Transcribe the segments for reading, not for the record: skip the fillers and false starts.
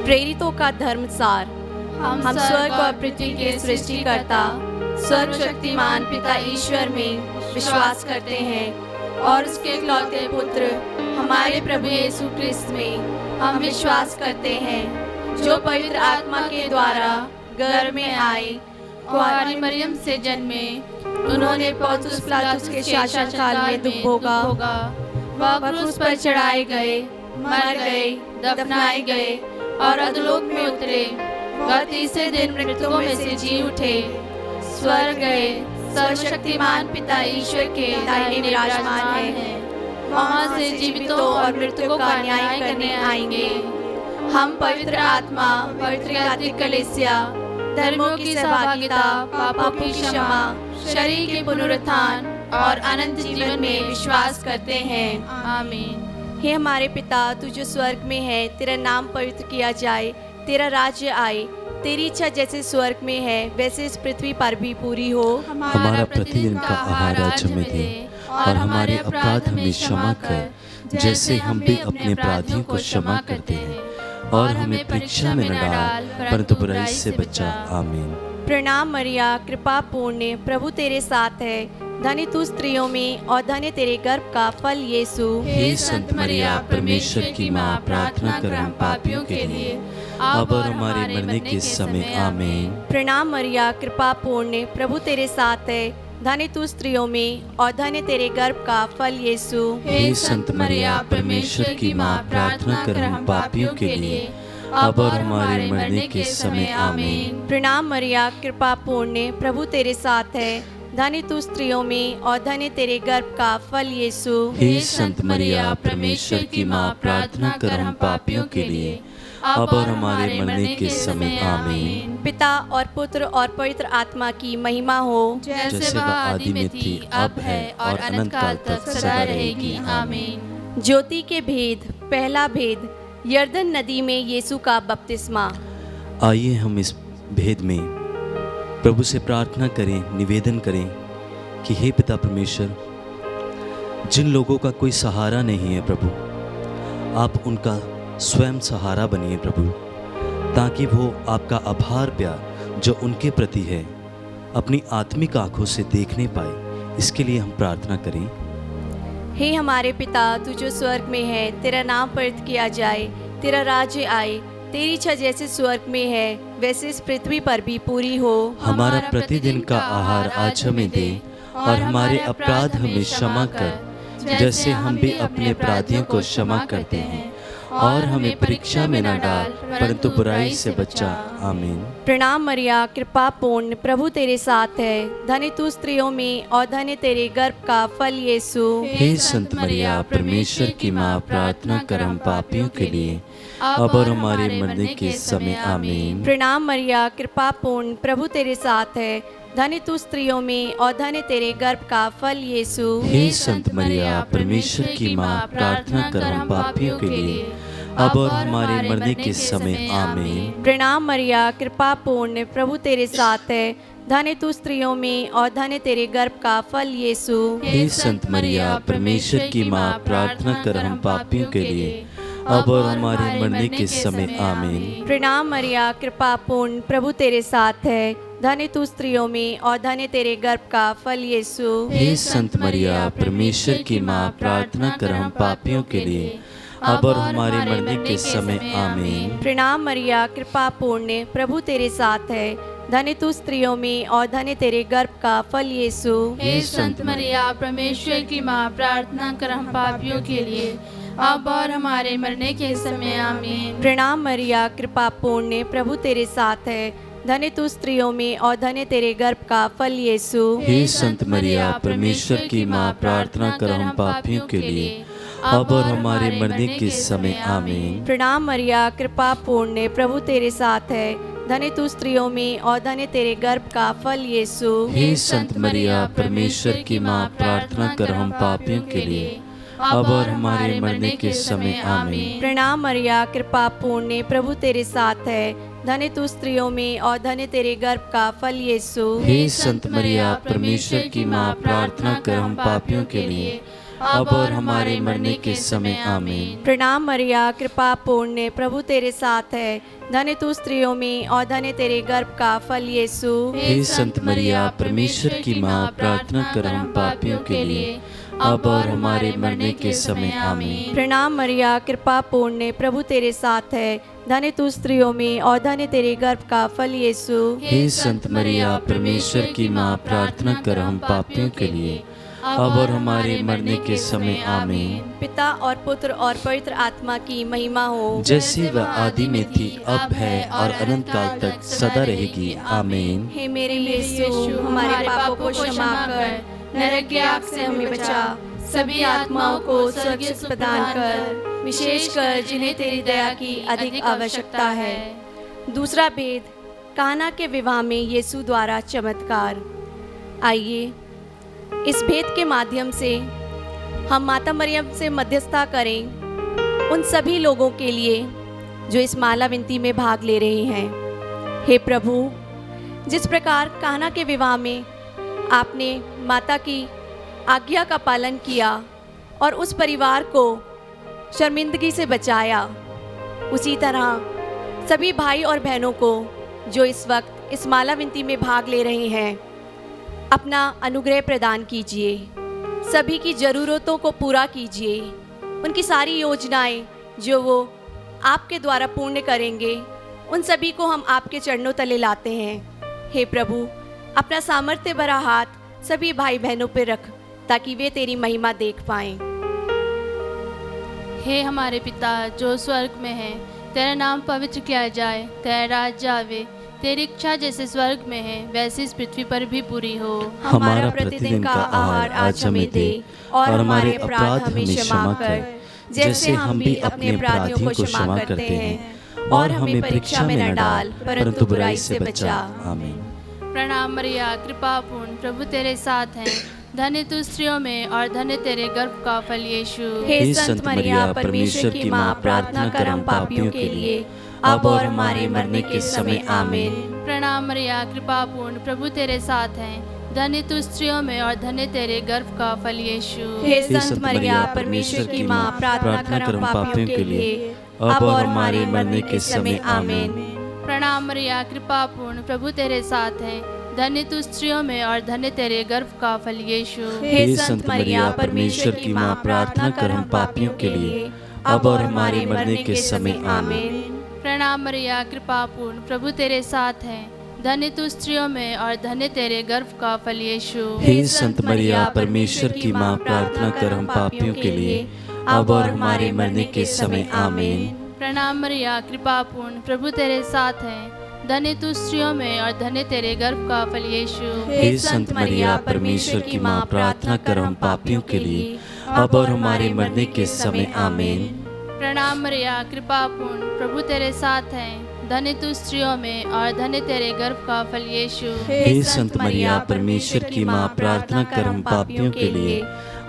प्रेरितों का धर्मसार। हम स्वर्ग और पृथ्वी के सृष्टिकर्ता सर्वशक्तिमान पिता ईश्वर में विश्वास करते हैं और उसके इकलौते पुत्र हमारे प्रभु यीशु क्रिस्त में हम विश्वास करते हैं, जो पवित्र आत्मा के द्वारा गर्भ में आए, कुंवारी मरियम से जन्मे, उन्होंने पोंतियुस पिलातुस के शासनकाल में दुख भोगा, वह क्रूस पर चढ़ाए गए, मर गए, दफनाए गए और अधोलोक में उतरे। वह तीसरे दिन मृतकों में से जी उठे, स्वर्ग गए, सर्वशक्तिमान पिता ईश्वर के दाहिने विराजमान है। वहाँ से जीवितों और मृतकों का न्याय करने आएंगे। हम पवित्र आत्मा, पवित्र कैथोलिक कलीसिया, धर्मों की सहभागिता, पापों की क्षमा, शरीर के पुनरुत्थान और अनंत जीवन में विश्वास करते हैं। आमीन। हे हमारे पिता, तू जो स्वर्ग में है, तेरा नाम पवित्र किया जाए, तेरा राज्य आए, तेरी इच्छा जैसे स्वर्ग में है वैसे इस पृथ्वी पर भी पूरी हो। हमारा प्रतिदिन का आहार आज हमें दे और हमारे अपराध हमें क्षमा कर, जैसे हम भी अपने अपराधियों को क्षमा करते हैं, और हमें परीक्षा में न डाल परंतु बुराई से बचा। आमीन। प्रणाम मरिया, कृपा पूर्ण, प्रभु तेरे साथ है, धन्य तू स्त्रियों में और धन्य तेरे गर्भ का फल यीशु। हे संत मरिया, परमेश्वर की माँ, प्रार्थना कर हम पापियों के लिए अब और हमारे मरने के समय। आमीन। प्रणाम मरिया, कृपा पूर्ण, प्रभु तेरे साथ है, धन्य तू स्त्रियों में और धन्य तेरे गर्भ का फल यीशु। हे संत मरिया, परमेश्वर की माँ, प्रार्थना कर हम पापियों के लिए अब और हमारे मरने के समय। आमीन। प्रणाम मरिया, कृपा पूर्ण, प्रभु तेरे साथ है, धन्य तू स्त्रियों में और धन्य तेरे गर्भ का फल यीशु। हे संत मरिया, परमेश्वर की माँ, प्रार्थना कर हम पापियों के लिए अब और हमारे मरने के समय। आमीन। पिता और पुत्र और पवित्र आत्मा की महिमा हो, जैसे वह आदि में थी, अब है और अनंत काल तक सदा रहेगी। आमीन। ज्योति के भेद। पहला भेद, यरदन नदी में यीशु का बपतिस्मा। आइए हम इस भेद में प्रभु से प्रार्थना करें, निवेदन करें कि हे पिता परमेश्वर, जिन लोगों का कोई सहारा नहीं है प्रभु, आप उनका स्वयं सहारा बनिए प्रभु, ताकि वो आपका आभार प्यार जो उनके प्रति है अपनी आत्मिक आंखों से देखने पाए। इसके लिए हम प्रार्थना करें। हे हमारे पिता, तू जो स्वर्ग में है, तेरा नाम पवित्र किया जाए, तेरा राज्य आए, तेरी इच्छा जैसे स्वर्ग में है वैसे इस पृथ्वी पर भी पूरी हो। हमारा प्रतिदिन का आहार आज हमें दे और हमारे अपराध हमें क्षमा कर, जैसे हम भी अपने अपराधियों को क्षमा करते हैं, और हमें परीक्षा में न डाल परंतु बुराई से बचा। आमीन। प्रणाम मरिया, कृपा पूर्ण, प्रभु तेरे साथ है, धन्य तू स्त्रियों में और धन्य तेरे गर्भ का फल यीशु। हे संत मरिया, परमेश्वर की माँ, प्रार्थना कर हम पापियों के लिए अब और हमारे मरने के समय। आमीन। प्रणाम मरिया, कृपा पूर्ण, प्रभु तेरे साथ है, धन्य तू स्त्रियों में और धन्य तेरे गर्भ का फल यीशु। हे संत मरिया, परमेश्वर की माँ, प्रार्थना कर हम पापियों के लिए अब और हमारे मरने के समय। आमीन। प्रणाम मरिया, कृपा पूर्ण, प्रभु तेरे साथ है, धन्य तू स्त्रियों में और धन्य तेरे गर्भ का फल यीशु। हे संत मरिया, परमेश्वर की माँ, प्रार्थना कर हम पापियों के लिए अब और हमारे मरने के समय। आमीन। प्रणाम मरिया, कृपा पूर्ण, प्रभु तेरे साथ है, धन्य तू स्त्रियों में और धन्य तेरे गर्भ का फल यीशु। हे संत मरिया, परमेश्वर की माँ, प्रार्थना कर हम पापियों के लिए अब और हमारे मरने के समय। आमीन। प्रणाम मरिया, कृपा पूर्ण, प्रभु तेरे साथ है, धन्य तू स्त्रियों में और धन्य तेरे गर्भ का फल यीशु। हे संत मरिया, परमेश्वर की माँ, प्रार्थना कर हम पापियों के लिए अब और हमारे मरने के समय। आमीन। प्रणाम मरिया, कृपा पूर्ण, प्रभु तेरे साथ है, धन्य तू स्त्रियों में और धन्य तेरे गर्भ का फल यीशु। हे संत मरिया, परमेश्वर की माँ, प्रार्थना कर हम पापियों के लिए अब और हमारे मरने के समय। आमीन। प्रणाम मरिया, कृपा पूर्ण, प्रभु तेरे साथ है, धन्य तू स्त्रियों में और धन्य तेरे गर्भ का फल यीशु। हे संत मरिया, परमेश्वर की माँ, प्रार्थना कर हम पापियों के लिए अब और हमारे मरने के समय। आमीन। प्रणाम मरिया, कृपा पूर्ण, प्रभु तेरे साथ है, धन्य तू स्त्रियों में और धन्य तेरे गर्भ का फल यीशु। हे संत मरिया, परमेश्वर की माँ, प्रार्थना कर हम पापियों के लिए अब और हमारे मरने के समय आमीन। प्रणाम मरिया, कृपा पूर्ण, प्रभु तेरे साथ है। धन्य तू स्त्रियों में और धन्य तेरे गर्भ का फल यीशु। हे संत मरिया, परमेश्वर की माँ, प्रार्थना कर हम पापियों के लिए, अब और हमारे मरने के समय आमीन। प्रणाम मरिया, कृपा पूर्ण, प्रभु तेरे साथ है। धन्य तू स्त्रियों में और धन्य तेरे गर्भ का फल यीशु। हे संत मरिया, परमेश्वर की माँ, प्रार्थना कर हम पापियों के लिए, अब और हमारे मरने के समय आमीन। पिता और पुत्र और पवित्र आत्मा की महिमा हो, जैसे वह आदि में थी, अब है और अनंत काल तक सदा रहेगी आमीन। हे मेरे यीशु, हमारे पापों को क्षमा कर, नरक की आग से हमें बचा, सभी आत्माओं को स्वर्ग प्रदान कर, विशेषकर जिन्हें तेरी दया की अधिक आवश्यकता है। दूसरा भेद, काना के विवाह में यीशु द्वारा चमत्कार। आइए इस भेद के माध्यम से हम माता मरियम से मध्यस्थता करें उन सभी लोगों के लिए जो इस माला विनती में भाग ले रहे हैं। हे प्रभु, जिस प्रकार काना के विवाह में आपने माता की आज्ञा का पालन किया और उस परिवार को शर्मिंदगी से बचाया, उसी तरह सभी भाई और बहनों को जो इस वक्त इस माला विनती में भाग ले रहे हैं, अपना अनुग्रह प्रदान कीजिए। सभी की ज़रूरतों को पूरा कीजिए। उनकी सारी योजनाएं जो वो आपके द्वारा पूर्ण करेंगे, उन सभी को हम आपके चरणों तले लाते हैं। हे प्रभु, अपना सामर्थ्य भरा हाथ सभी भाई बहनों पर रख, ताकि वे तेरी महिमा देख पाएं। हे हमारे पिता जो स्वर्ग में है, तेरा नाम पवित्र किया जाए, तेरा राज्य आवे, तेरी इच्छा जैसे स्वर्ग में है वैसे इस पृथ्वी पर भी पूरी हो। हमारा प्रतिदिन का आहार आज हमें दे, और हमारे अपराध हमें क्षमा कर, जैसे हम भी अपने अपराधियों को क्षमा करते हैं, और हमें परीक्षा में न डाल, परंतु बुराई से बचा। आमीन। प्रणाम मरिया, कृपा पूर्ण, प्रभु तेरे साथ है। धन्य तू स्त्रियों में और धन्य तेरे गर्भ का फल यीशु। हे संत मरिया, परमेश्वर की माँ, प्रार्थना कर हम पापियों के लिए, अब और हमारे मरने के समय आमीन। प्रणाम मरिया, कृपा पूर्ण, प्रभु तेरे साथ है। धन्य तू स्त्रियों में और धन्य तेरे गर्भ का फल यीशु। हे संत मरिया, परमेश्वर की माँ, प्रार्थना कर हम पापियों के लिए, अब और हमारे मरने के समय आमीन। प्रणाम मरिया, कृपा पूर्ण, प्रभु तेरे साथ है। धन्य तू स्त्रियों में और धन्य तेरे गर्भ का फल यीशु। हे संत मरिया, परमेश्वर की माँ, प्रार्थना कर हम पापियों के लिए, अब और हमारे मरने के समय आमीन। प्रणाम मरिया, कृपा पूर्ण, प्रभु तेरे साथ है। धन्य तू स्त्रियों में और धन्य तेरे गर्भ का फल यीशु। हे संत मरिया, परमेश्वर की माँ, प्रार्थना कर हम पापियों के लिए, अब और हमारे मरने के समय आमीन। प्रणाम मरिया, कृपा पूर्ण, प्रभु तेरे साथ है। धन्य तू स्त्रियों में और धन्य तेरे गर्भ का फल यीशु। हे संत मरिया, परमेश्वर की माँ, प्रार्थना कर हम पापियों के लिए, अब और हमारे मरने के समय आमीन। प्रणाम मरिया, कृपा पूर्ण, प्रभु तेरे साथ है। धन्य तू स्त्रियों में और धन्य तेरे गर्भ का फल यीशु। हे संत मरिया, परमेश्वर की माँ, प्रार्थना कर हम पापियों के लिए,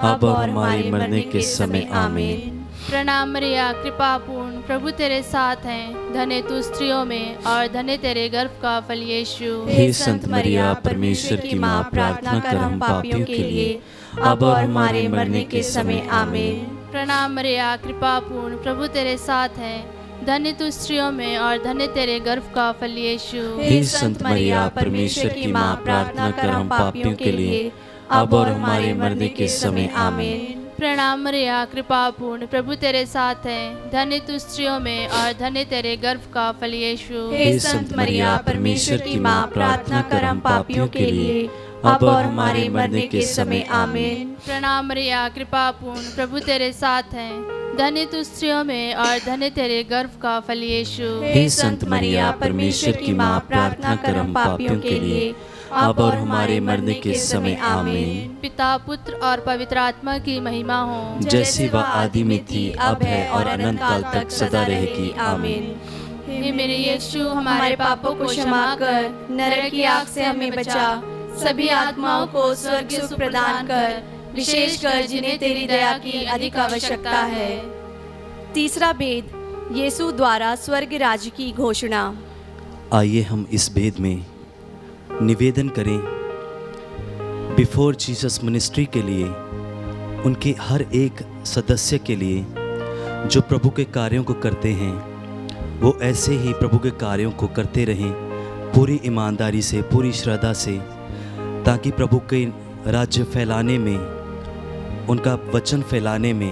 अब और हमारे मरने के समय आमीन। प्रणाम मरिया, कृपा पूर्ण, प्रभु तेरे साथ है। धन्य तू स्त्रियों में और धन्य तेरे गर्भ का फल यीशु। हे संत मरिया, परमेश्वर की माँ, प्रार्थना कर हम पापियों के लिए, अब और हमारे मरने के समय आमीन। प्रणाम मरिया, कृपा पूर्ण, प्रभु तेरे साथ है। धन्य तू स्त्रियों में और धन्य तेरे गर्भ का फल यीशु। हे संत मरिया, परमेश्वर की माँ, प्रार्थना कर हम पापियों के लिए, अब और हमारे मरने के समय आमीन। प्रणाम मरिया, कृपा पूर्ण, प्रभु तेरे साथ है। धन्य तू स्त्रियों में और धन्य तेरे गर्भ का फल यीशु। हे संत मरिया, परमेश्वर की माँ, प्रार्थना कर हम पापियों के लिए, अब और हमारे मरने के समय आमीन। प्रणाम मरिया, कृपा पूर्ण, प्रभु तेरे साथ है। धन्य तू स्त्रियों में और धन्य तेरे गर्भ का फल यीशु। हे संत मरिया, परमेश्वर की माँ, प्रार्थना कर हम पापियों के लिए, अब और हमारे मरने के समय आमीन। पिता, पुत्र और पवित्र आत्मा की महिमा हो, जैसे वह आदि में थी, अब है और अनंत काल तक सदा रहेगी आमीन। हे मेरे यीशु, हमारे पापों को क्षमा कर, नरक की आग से हमें बचा, सभी आत्माओं को स्वर्ग सुख प्रदान कर, विशेषकर जिन्हें तेरी दया की अधिक आवश्यकता है। तीसरा भेद, यीशु द्वारा स्वर्ग राज्य की घोषणा। आइए हम इस भेद में निवेदन करें बिफोर जीसस मिनिस्ट्री के लिए उनके हर एक सदस्य के लिए जो प्रभु के कार्यों को करते हैं, वो ऐसे ही प्रभु के कार्यों को करते रहें पूरी ईमानदारी से, पूरी श्रद्धा से, ताकि प्रभु के राज्य फैलाने में, उनका वचन फैलाने में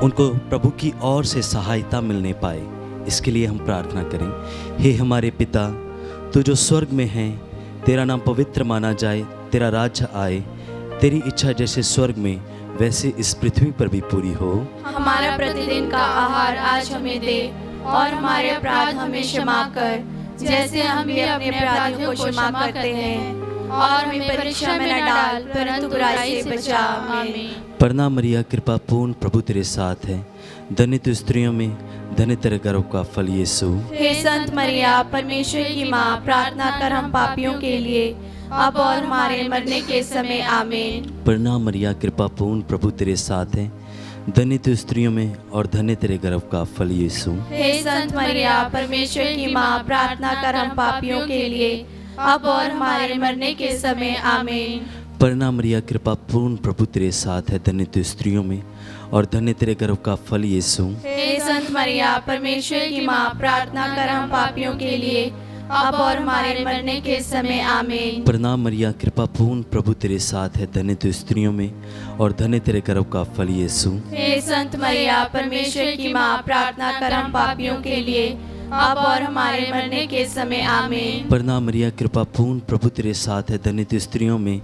उनको प्रभु की ओर से सहायता मिलने पाए। इसके लिए हम प्रार्थना करें। हे हमारे पिता, तू जो स्वर्ग में है, तेरा नाम पवित्र माना जाए, तेरा राज्य आए, तेरी इच्छा जैसे स्वर्ग में वैसे इस पृथ्वी पर भी पूरी हो। हमारा प्रतिदिन का आहार आज हमें दे, और हमारे अपराध हमें क्षमा कर, जैसे हम भी अपने अपराधियों को क्षमा करते हैं, और हमें परीक्षा में न डाल, परंतु बुराई से बचा। आमीन। प्रणाम मरिया, कृपा पूर्ण, प्रभु तेरे साथ है, धन्य तू स्त्रियों में, धन्य तेरे गर्भ का फल यीशु। हे संत मरिया, परमेश्वर की माँ, प्रार्थना कर हम पापियों के लिए, अब और हमारे मरने के समय। आमीन। प्रणाम मरिया, कृपा पूर्ण, प्रभु तेरे साथ है, धन्य तू स्त्रियों में और धन्य तेरे गर्भ का फल यीशु। हे संत मरिया, परमेश्वर की माँ, प्रार्थना कर हम पापियों के लिए, अब और हमारे मरने के समय। आमीन। प्रणाम मरिया, कृपा पूर्ण, प्रभु तेरे साथ है, धन्य तू स्त्रियों में और धन्य तेरे गर्भ का फल यीशु। हे संत मरिया, परमेश्वर की माँ, प्रार्थना कर हम पापियों के लिए, अब और हमारे मरने के समय। आमीन। प्रणाम मरिया, कृपा पूर्ण, प्रभु तेरे साथ है, धन्य तू स्त्रियों में और धन्य तेरे गर्भ का फल यीशु। हे संत मरिया, परमेश्वर की माँ, प्रार्थना कर हम पापियों के लिए, अब और हमारे मरने के समय। आमीन। प्रणाम मरिया, कृपा पूर्ण, प्रभु तेरे साथ है, धन्य तू स्त्रियों में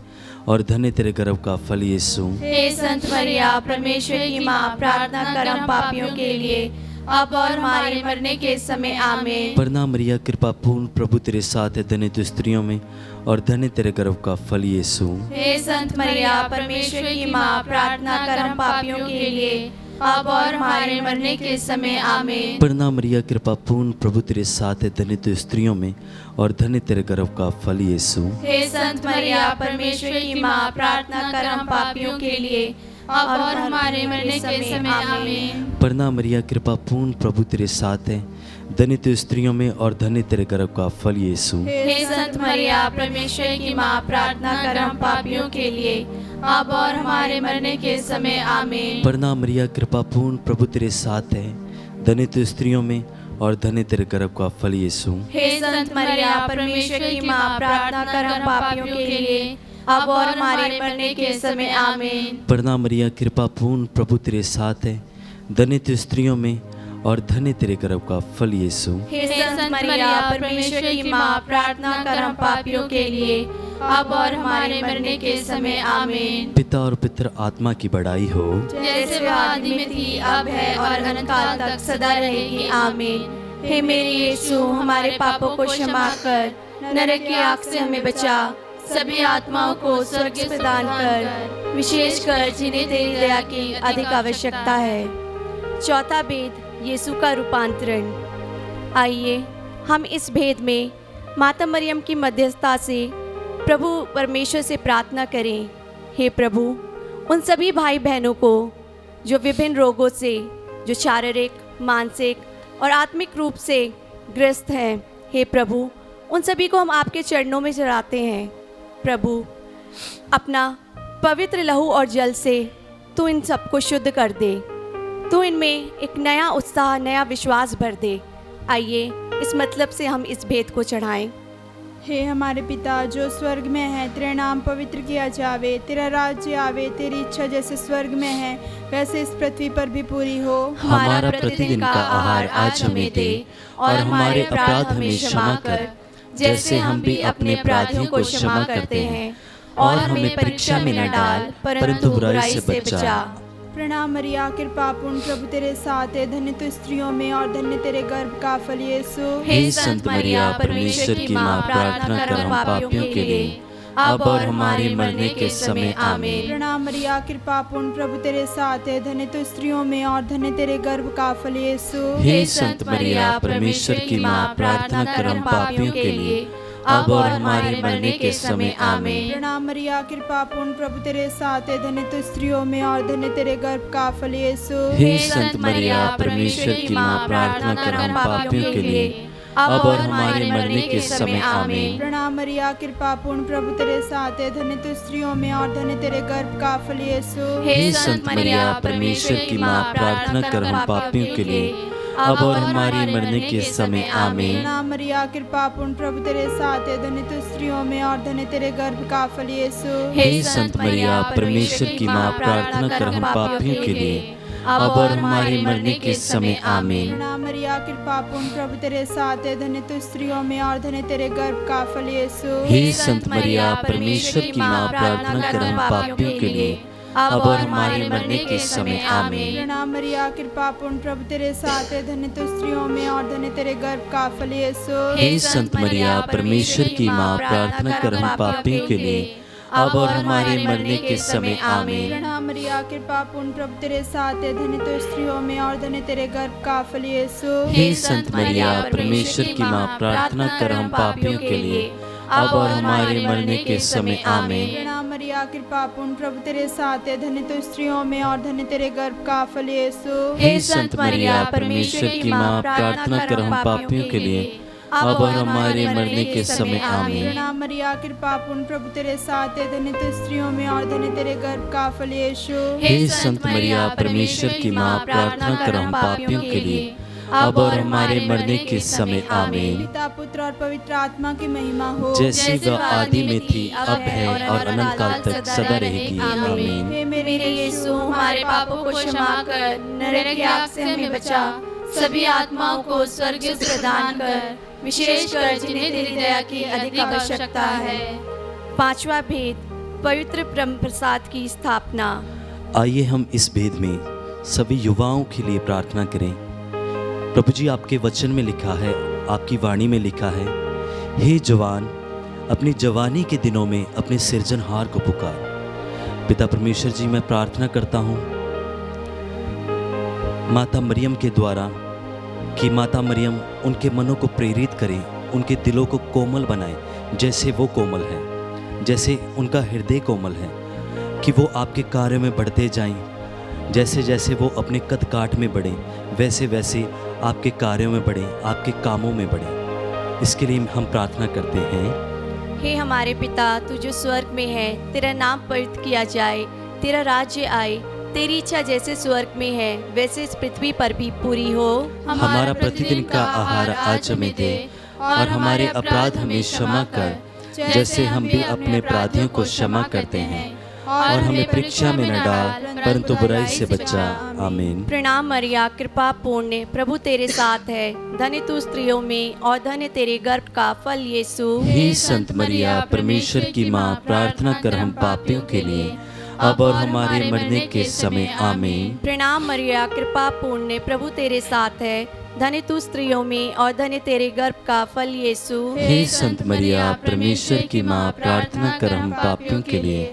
और धन्य तेरे गर्भ का फल यीशु। हे संत मरिया, परमेश्वर की माँ, प्रार्थना कर हम पापियों के लिए, अब और हमारे मरने के समय। आमीन। प्रणाम मरिया, कृपा पूर्ण, प्रभु तेरे साथ है, धन्य तू स्त्रियों में और धन्य तेरे गर्भ का फल यीशु। हे संत मरिया, परमेश्वर की माँ, प्रार्थना कर हम पापियों के लिए, अब और हमारे मरने के समय। आमीन। प्रणाम मरिया, कृपा पूर्ण, प्रभु तेरे साथ है, धन्य तू स्त्रियों में और धन्य तेरे गर्भ का फल यीशु। हे संत मरिया, परमेश्वर की माँ, प्रार्थना कर हम पापियों के लिए, अब और हमारे मरने के समय। आमीन। प्रणाम मरिया, कृपा पूर्ण, प्रभु तेरे साथ है, धन्य तू स्त्रियों में और धन्य तेरे गर्भ का फल यीशु। हे संत मरिया, परमेश्वर की माँ, प्रार्थना कर हम पापियों के लिए, अब और हमारे मरने के समय। आमीन। प्रणाम मरिया, कृपा पूर्ण, प्रभु तेरे साथ है, धन्य तू स्त्रियों में और धन्य तेरे गर्भ का फल यीशु। हे संत मरिया, परमेश्वर की माँ, प्रार्थना कर हम पापियों के लिए, अब और हमारे मरने के समय। आमीन। प्रणाम मरिया, कृपा पूर्ण, प्रभु तेरे साथ है, धन्य तू स्त्रियों में और धन्य तेरे गर्भ का फल यीशु। हे संत मरिया, परमेश्वर की माँ, प्रार्थना कर हम पापियों के लिए, अब और हमारे मरने के समय। आमीन। पिता और पुत्र आत्मा की बड़ाई हो, जैसे वह आदि में थी, अब है और अनंत काल तक सदा रहेगी। आमीन। हे मेरे यीशु, हमारे पापों को क्षमा कर, नरक की आग से हमें बचा, सभी आत्माओं को स्वर्ग प्रदान कर, विशेषकर जिन्हें तेरी दया की अधिक आवश्यकता है। चौथा भेद, यीशु का रूपांतरण। आइए हम इस भेद में माता मरियम की मध्यस्थता से प्रभु परमेश्वर से प्रार्थना करें। हे प्रभु, उन सभी भाई बहनों को जो विभिन्न रोगों से, जो शारीरिक, मानसिक और आत्मिक रूप से ग्रस्त हैं, हे प्रभु, उन सभी को हम आपके चरणों में चढ़ाते हैं। प्रभु, अपना पवित्र लहू और जल से तू इन सबको शुद्ध कर दे, तू इनमें एक नया उत्साह, नया विश्वास भर दे। आइए इस मतलब से हम इस भेद को चढ़ाएं। हे हमारे पिता जो स्वर्ग में है, तेरा नाम पवित्र किया जावे, तेरा राज्य आवे, तेरी इच्छा जैसे स्वर्ग में है वैसे इस पृथ्वी पर भी पूरी हो। हमारा प्रतिदिन का आहार आज हमें दे, और हमारे अपराध हमें क्षमा कर, जैसे हम भी अपने अपराधियों को क्षमा करते हैं, और हमें परीक्षा में न डाल, परंतु बुराई से बचा। प्रणाम मरिया, कृपा पूर्ण, प्रभु तेरे साथ है, धन्य तू स्त्रियों में और धन्य तेरे गर्भ का फल यीशु। हे संत मरिया, परमेश्वर की माँ, प्रार्थना कर हम पापियों के लिए, अब और हमारे मरने के समय। आमीन। प्रणाम मरिया, कृपा पूर्ण, प्रभु तेरे साथ है, धन्य तू स्त्रियों में और धन्य तेरे गर्भ का फल यीशु। हे संत मरिया, परमेश्वर की माँ, प्रार्थना कर हम पापियों के लिए, अब और हमारे मरने के समय। आमीन। प्रणाम मरिया, कृपा पूर्ण, प्रभु तेरे साथ है, धन्य तू स्त्रियों में और धन्य तेरे गर्भ का फल यीशु। हे संत मरिया, परमेश्वर की माँ, प्रार्थना कर हम पापियों के लिए, अब और हमारे मरने के समय आमीन। प्रणाम मरिया, कृपा पूर्ण, प्रभु तेरे साथ है, धन्य तू स्त्रियों में और धन्य तेरे गर्भ का फल यीशु। हे संत मरिया, परमेश्वर की माँ, प्रार्थना कर हम पापियों के लिए, अब और हमारे मरने के समय आमीन। प्रणाम मरिया, कृपा पूर्ण, प्रभु तेरे साथ है, धन्य तू स्त्रियों में और धन्य तेरे गर्भ का फल यीशु। हे संत मरिया, परमेश्वर की माँ, प्रार्थना कर हम पापियों के लिए, अब और हमारे मरने के समय आमीन। प्रणाम मरिया, कृपा पूर्ण, प्रभु तेरे साथ है, धन्य तू स्त्रियों में और धन्य तेरे गर्भ का फल यीशु। हे संत मरिया, परमेश्वर की माँ, प्रार्थना कर हम पापियों के लिए, अब और हमारे मरने के समय आमीन। प्रणाम मरिया, कृपा पूर्ण, प्रभु तेरे साथ है, धन्य तू स्त्रियों में और धन्य तेरे गर्भ का फल यीशु। हे संत मरिया, परमेश्वर की माँ, प्रार्थना कर हम पापियों के लिए, अब और हमारे मरने के समय आमीन। प्रणाम मरिया, कृपा पूर्ण, प्रभु तेरे साथ है, धन्य तू स्त्रियों में और धन्य तेरे गर्भ का फल यीशु। हे संत मरिया, परमेश्वर की माँ, प्रार्थना कर हम पापियों के लिए, अब और हमारे मरने के समय आमीन। प्रणाम मरिया, कृपा पूर्ण, प्रभु तेरे साथ है, धन्य तू स्त्रियों में और धन्य तेरे गर्भ का फल यीशु। हे संत मरिया, परमेश्वर की माँ, प्रार्थना कर हम पापियों के लिए, अब और हमारे मरने के समय आमीन। प्रणाम मरिया, कृपा पूर्ण, प्रभु तेरे साथ है, धन्य तू स्त्रियों में और धन्य तेरे गर्भ का फल यीशु। हे संत मरिया, परमेश्वर की माँ, प्रार्थना कर हम पापियों के लिए, अब और हमारे मरने के समय आमीन। पिता, पुत्र और पवित्र आत्मा की महिमा हो, जैसी वह आदि में थी, अब है और अनंत काल तक सदा रहेगी आमीन। हे मेरे यीशु, हमारे पापों को क्षमा कर, नरक की आग से हमें बचा, सभी आत्माओं को स्वर्ग से प्रदान कर, विशेषकर जिन्हें तेरी दया की अधिक आवश्यकता है। पांचवा भेद, पवित्र ब्रह्म प्रसाद की स्थापना। आइए हम इस भेद में सभी युवाओं के लिए प्रार्थना करें। प्रभु जी, आपके वचन में लिखा है, आपकी वाणी में लिखा है, हे जवान, अपनी जवानी के दिनों में अपने सृजनहार को पुकार। पिता परमेश्वर जी, मैं प्रार्थना करता हूँ माता मरियम के द्वारा कि माता मरियम उनके मनों को प्रेरित करें, उनके दिलों को कोमल बनाए, जैसे वो कोमल है, जैसे उनका हृदय कोमल है, कि वो आपके कार्य में बढ़ते जाएं। जैसे जैसे वो अपने कद काठ में बढ़ें, वैसे वैसे आपके कार्यों में बढ़ें, आपके कामों में बढ़ें। इसके लिए हम प्रार्थना करते हैं। हे हमारे पिता, तू जो स्वर्ग में है, तेरा नाम पवित्र किया जाए, तेरा राज्य आए, तेरी इच्छा जैसे स्वर्ग में है वैसे इस पृथ्वी पर भी पूरी हो। हमारा प्रतिदिन का आहार आज हमें दे, और हमारे अपराध हमें क्षमा कर, जैसे हम भी अपने अपराधियों को क्षमा करते हैं, और हमें परीक्षा में न डाल, परंतु बुराई से बचा। आमीन। प्रणाम मरिया, कृपा पूर्ण, प्रभु तेरे साथ है, धन्य तू स्त्रियों में और धन्य तेरे गर्भ का फल यीशु। हे संत मरिया, परमेश्वर की माँ, प्रार्थना कर हम पापियों के लिए, अब और हमारे मरने के समय आमीन। प्रणाम मरिया, कृपा पूर्ण, प्रभु तेरे साथ है, धन्य तू स्त्रियों में और धन्य तेरे गर्भ का फल यीशु। हे संत मरिया, परमेश्वर की माँ, प्रार्थना कर हम पापियों के लिए,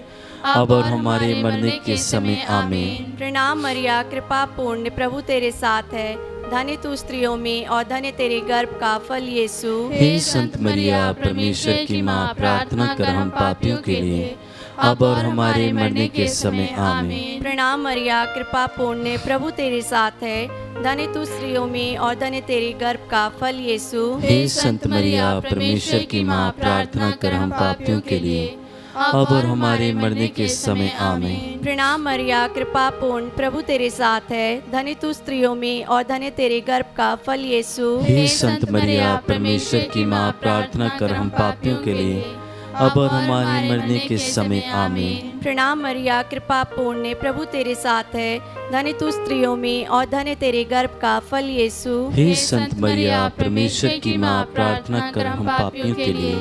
अब और हमारे मरने के समय आमीन। प्रणाम मरिया, कृपा पूर्ण, प्रभु तेरे साथ है, धन्य तू स्त्रियों में और धन्य तेरे गर्भ का फल यीशु। हे संत मरिया, परमेश्वर की माँ, प्रार्थना कर हम पापियों के लिए, अब और हमारे मरने के समय आमीन। प्रणाम मरिया, कृपा पूर्ण, प्रभु तेरे साथ है, धन्य तू स्त्रियों में और धन्य तेरे गर्भ का फल यीशु। हे संत मरिया, परमेश्वर की माँ, प्रार्थना कर हम पापियों के लिए, अब और हमारे मरने के समय आमीन। प्रणाम मरिया, कृपा पूर्ण, प्रभु तेरे साथ है, धन्य तू स्त्रियों में और धन्य तेरे गर्भ का फल यीशु। हे संत मरिया, परमेश्वर की माँ, प्रार्थना कर हम पापियों के लिए, अब और हमारे मरने के समय आमीन। प्रणाम मरिया, कृपा पूर्ण, प्रभु तेरे साथ है, धन्य तू स्त्रियों में और धन्य तेरे गर्भ का फल यीशु। हे संत मरिया, परमेश्वर की माँ, प्रार्थना कर हम पापियों के लिए,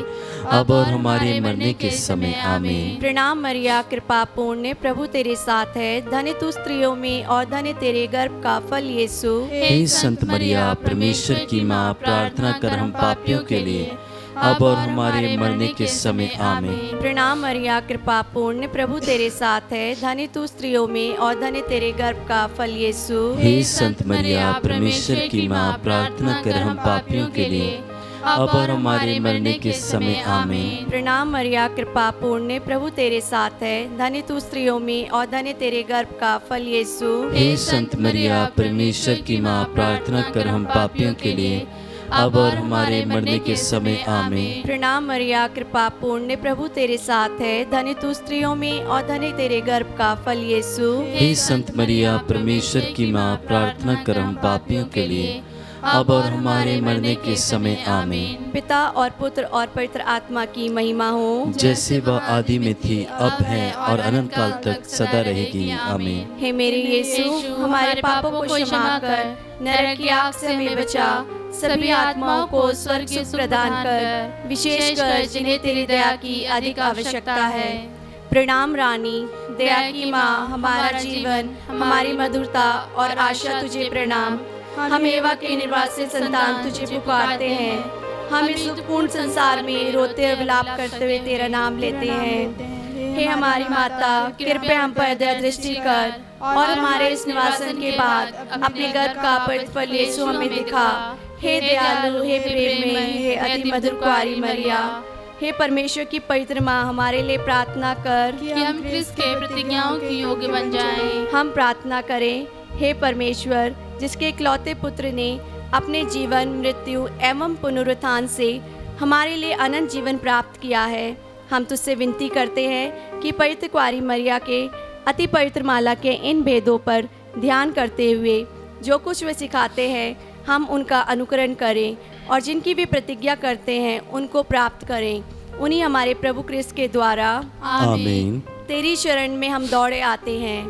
अब और हमारे मरने के समय आमीन। प्रणाम मरिया, कृपा पूर्ण, प्रभु तेरे साथ है, धन्य तू स्त्रियों में और धन्य तेरे गर्भ का फल यीशु। हे संत मरिया, परमेश्वर की माँ, प्रार्थना कर हम पापियों के लिए, अब और हमारे मरने के समय आमीन। प्रणाम मरिया, कृपा पूर्ण, प्रभु तेरे साथ है, धन्य तू स्त्रियों में और धन्य तेरे गर्भ का फल यीशु। हे संत मरिया, परमेश्वर की माँ, प्रार्थना कर हम पापियों के लिए, अब और हमारे मरने के समय आमीन। प्रणाम मरिया, कृपा पूर्ण, प्रभु तेरे साथ है, धन्य तू स्त्रियों में और धन्य तेरे गर्भ का फल यीशु। हे संत मरिया, परमेश्वर की माँ, प्रार्थना कर हम पापियों के लिए, अब और हमारे मरने के समय आमीन। प्रणाम मरिया, कृपा पूर्ण, प्रभु तेरे साथ है, धन्य तू स्त्रियों में और धन्य तेरे गर्भ का फल यीशु। हे संत मरिया, परमेश्वर की माँ, प्रार्थना कर हम पापियों के लिए, अब और हमारे मरने के समय आमीन। पिता और पुत्र और पवित्र आत्मा की महिमा हो, जैसे वह आदि में थी, अब है और अनंत काल तक सदा रहेगी, आमीन। हे मेरे यीशु, हमारे पापों को क्षमा कर, नरक की आग से हमें बचा, सभी आत्माओं को स्वर्ग सुख प्रदान कर, विशेषकर जिन्हें तेरी दया की अधिक आवश्यकता है। प्रणाम रानी, दया की माँ, हमारा जीवन, हमारी मधुरता और आशा तुझे प्रणाम। हम एवा के निर्वासित संतान तुझे पुकारते हैं। हम इस दुखपूर्ण संसार में रोते और विलाप करते हुए तेरा नाम लेते हैं। हे हमारी माता, कृपया हम पर दया दृष्टि कर और हमारे इस निवासन के बाद अपने गर्भ का पवित्र फल यीशु हमें दिखा। हे दयालु, हे प्रेम में, हे अति मधुर कुआरी मरिया, हे परमेश्वर की पवित्र माँ, हमारे लिए प्रार्थना कर कि हम क्रिस्त के प्रतिज्ञाओं की योग्य बन जाएं। हम प्रार्थना करें। हे परमेश्वर, जिसके इकलौते पुत्र ने अपने जीवन, मृत्यु एवं पुनरुत्थान से हमारे लिए अनंत जीवन प्राप्त किया है, हम तुझसे विनती करते हैं कि पवित्र कुआरी मरिया के अति पवित्र माला के इन भेदों पर ध्यान करते हुए जो कुछ वे सिखाते हैं, हम उनका अनुकरण करें और जिनकी भी प्रतिज्ञा करते हैं उनको प्राप्त करें। उन्हीं हमारे प्रभु क्रिस्त के द्वारा आमीन। तेरी शरण में हम दौड़े आते हैं।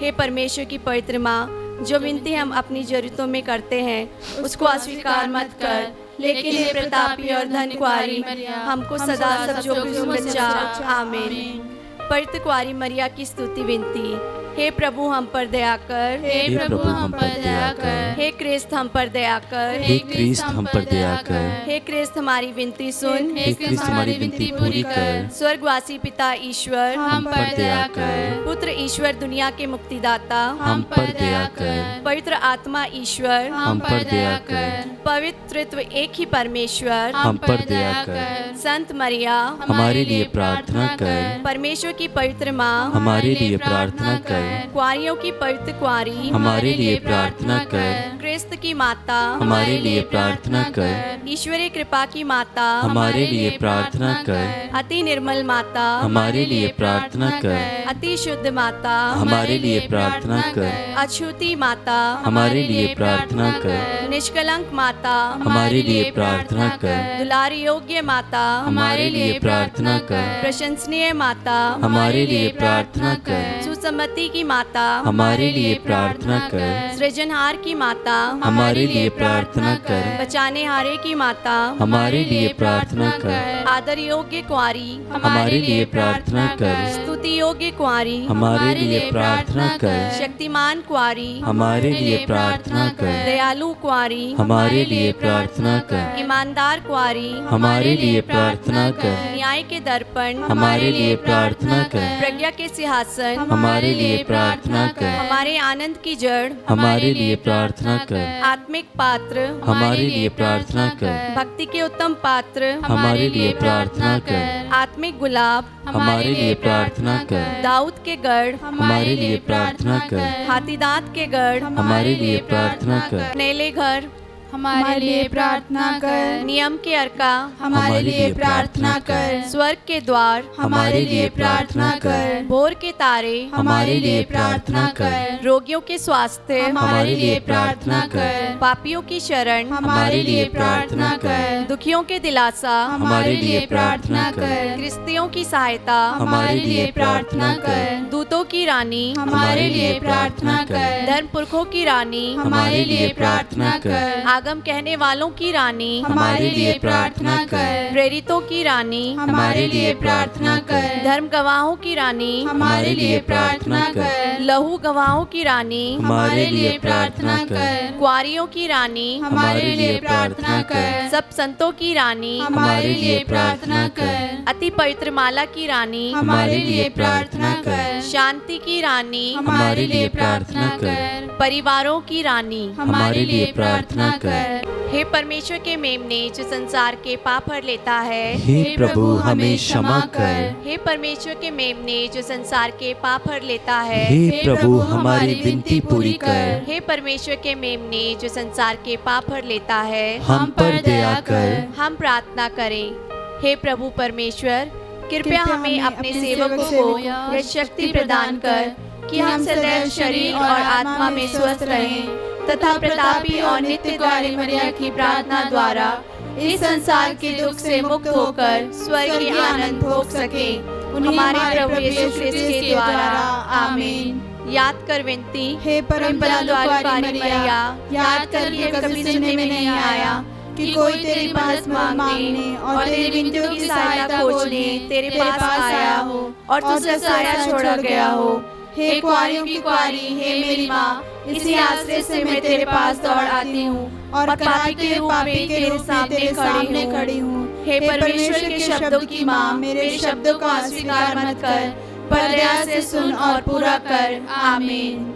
हे परमेश्वर की पवित्र माँ, जो विनती हम अपनी जरूरतों में करते हैं उसको अस्वीकार मत कर, लेकिन हे प्रतापी और धन्य कुआरी, हमको सदा सब जोखिम से बचा। आमीन। पवित्र कुआरी मरिया की स्तुति विनती। हे प्रभु हम पर दया कर, हे प्रभु हम पर दया कर, हे क्रिस्त हम पर दया कर, हे क्रिस्त हम पर दया कर, हे क्रिस्त हमारी विनती सुन, हे क्रिस्त हमारी विनती पूरी कर, स्वर्गवासी पिता ईश्वर हम पर दया कर, पुत्र ईश्वर दुनिया के मुक्तिदाता हम पर दया कर, पवित्र आत्मा ईश्वर हम पर दया कर, पवित्रत्व एक ही परमेश्वर हम पर दया कर, संत मरिया हमारे लिए प्रार्थना कर, परमेश्वर की पवित्र माँ हमारे लिए प्रार्थना कर, कुआरियों की पवित्र कुआरी हमारे लिए प्रार्थना कर, क्रिस्त की माता हमारे लिए प्रार्थना कर, ईश्वरीय कृपा की माता हमारे लिए प्रार्थना कर, अति निर्मल माता हमारे लिए प्रार्थना कर, अति शुद्ध माता हमारे लिए प्रार्थना कर, अछूती माता हमारे लिए प्रार्थना कर, निष्कलंक माता हमारे लिए प्रार्थना कर, दुलारी योग्य माता हमारे लिए प्रार्थना कर, प्रशंसनीय माता हमारे लिए प्रार्थना कर, सुसम्मति की माता हमारे लिए प्रार्थना कर, सृजनहार की माता हमारे लिए प्रार्थना कर, बचाने हारे की माता हमारे लिए प्रार्थना कर, आदर योग्य कुआरी हमारे लिए प्रार्थना कर, स्तुति योग्य कुआरी हमारे लिए प्रार्थना कर, शक्तिमान कुआरी हमारे लिए प्रार्थना कर, दयालु कुआरी हमारे लिए प्रार्थना कर, ईमानदार कुआरी हमारे लिए प्रार्थना कर, न्याय के दर्पण हमारे लिए प्रार्थना कर, प्रज्ञा के सिंहासन हमारे लिए प्रार्थना कर, हमारे आनंद की जड़ हमारे लिए प्रार्थना कर, आत्मिक पात्र हमारे लिए प्रार्थना कर, भक्ति के उत्तम पात्र हमारे लिए प्रार्थना कर, आत्मिक गुलाब हमारे लिए प्रार्थना कर, दाऊद के गढ़ हमारे लिए प्रार्थना कर, हाथीदांत के गढ़ हमारे लिए प्रार्थना कर, नेले घर हमारे लिए प्रार्थना कर, नियम के अर्का हमारे लिए प्रार्थना कर, स्वर्ग के द्वार हमारे लिए प्रार्थना कर, भोर के तारे हमारे लिए प्रार्थना कर, रोगियों के स्वास्थ्य हमारे लिए प्रार्थना कर, पापियों की शरण हमारे लिए प्रार्थना कर, दुखियों के दिलासा हमारे लिए प्रार्थना कर, क्रिस्तियों की सहायता हमारे लिए प्रार्थना कर, दूतों की रानी हमारे लिए प्रार्थना कर, धर्म पुरखों की रानी हमारे लिए प्रार्थना कर, आगम कहने वालों की रानी हमारे लिए प्रार्थना कर, प्रेरितों की रानी हमारे लिए प्रार्थना कर, धर्म गवाहों की रानी हमारे लिए प्रार्थना कर, लहू गवाहों की रानी हमारे लिए प्रार्थना कर, कुआरियों की रानी हमारे लिए प्रार्थना कर, सब संतों की रानी हमारे लिए प्रार्थना कर, अति पवित्र माला की रानी हमारे लिए प्रार्थना कर, शांति की रानी हमारे लिए प्रार्थना कर, परिवारों की रानी हमारे लिए प्रार्थना कर। हे परमेश्वर के मेमने जो संसार के पाप हर लेता है, हे प्रभु हमें क्षमा कर। हे परमेश्वर के मेमने जो संसार के पाप हर लेता है, हे प्रभु हमारी विनती पूरी कर। हे परमेश्वर के मेमने जो संसार के पाप हर लेता है, हम पर दया कर। हम प्रार्थना करें। हे प्रभु परमेश्वर, कृपया हमें अपने सेवकों को यह शक्ति प्रदान कर कि हम सदैव शरीर और आत्मा में स्वस्थ रहें तथा प्रतापी और नित्य द्वारी मरिया की प्रार्थना द्वारा इस संसार के दुख से मुक्त होकर स्वर्ग के आनंद भोग सके। हमारे प्रभु यीशु ख्रिस्त के द्वारा, आमीन। याद कर विनती, हे परम दयालु मरिया, याद कर कि कभी सुनने में नहीं आया कि कोई तेरे पास मांगने और तेरी विनतियों की सहायता खोजने तेरे पास आया हो और तुझसे साया छोड़ा गया हो। हे कुआरियों की कुआरी, हे मेरी माँ, इसी आश्रय से मैं तेरे पास दौड़ आती हूँ और पापी के रूप में तेरे सामने खड़ी हूँ। हे परमेश्वर के शब्दों की माँ, मेरे शब्दों का अस्वीकार मत कर, पर दया से सुन और पूरा कर। आमीन।